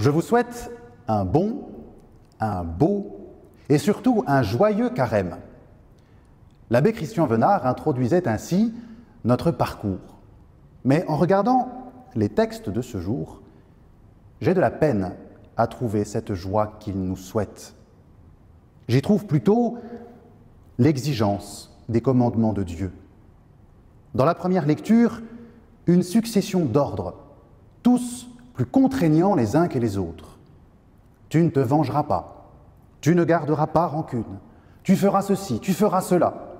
Je vous souhaite un bon, un beau et surtout un joyeux carême. L'abbé Christian Venard introduisait ainsi notre parcours. Mais en regardant les textes de ce jour, j'ai de la peine à trouver cette joie qu'il nous souhaite. J'y trouve plutôt l'exigence des commandements de Dieu. Dans la première lecture, une succession d'ordres, tous plus contraignants les uns que les autres. Tu ne te vengeras pas, tu ne garderas pas rancune, tu feras ceci, tu feras cela.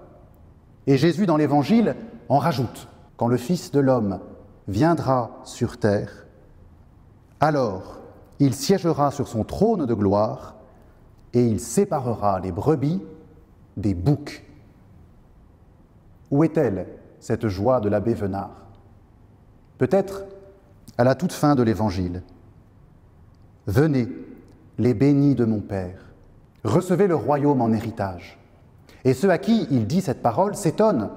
Et Jésus dans l'Évangile en rajoute, quand le Fils de l'homme viendra sur terre, alors il siégera sur son trône de gloire et il séparera les brebis des boucs. Où est-elle, cette joie de l'abbé Venard? Peut-être à la toute fin de l'Évangile. Venez, les bénis de mon Père, recevez le royaume en héritage. Et ceux à qui il dit cette parole s'étonnent.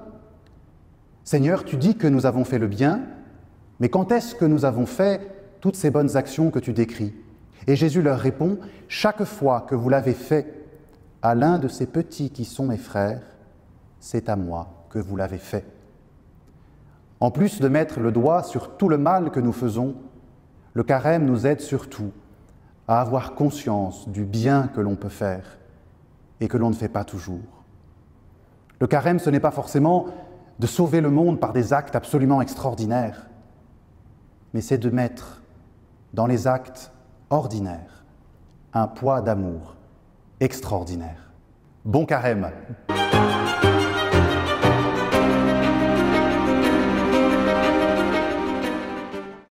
Seigneur, tu dis que nous avons fait le bien, mais quand est-ce que nous avons fait toutes ces bonnes actions que tu décris? Et Jésus leur répond, chaque fois que vous l'avez fait à l'un de ces petits qui sont mes frères, c'est à moi que vous l'avez fait. En plus de mettre le doigt sur tout le mal que nous faisons, le carême nous aide surtout à avoir conscience du bien que l'on peut faire et que l'on ne fait pas toujours. Le carême, ce n'est pas forcément de sauver le monde par des actes absolument extraordinaires, mais c'est de mettre dans les actes ordinaires un poids d'amour extraordinaire. Bon carême!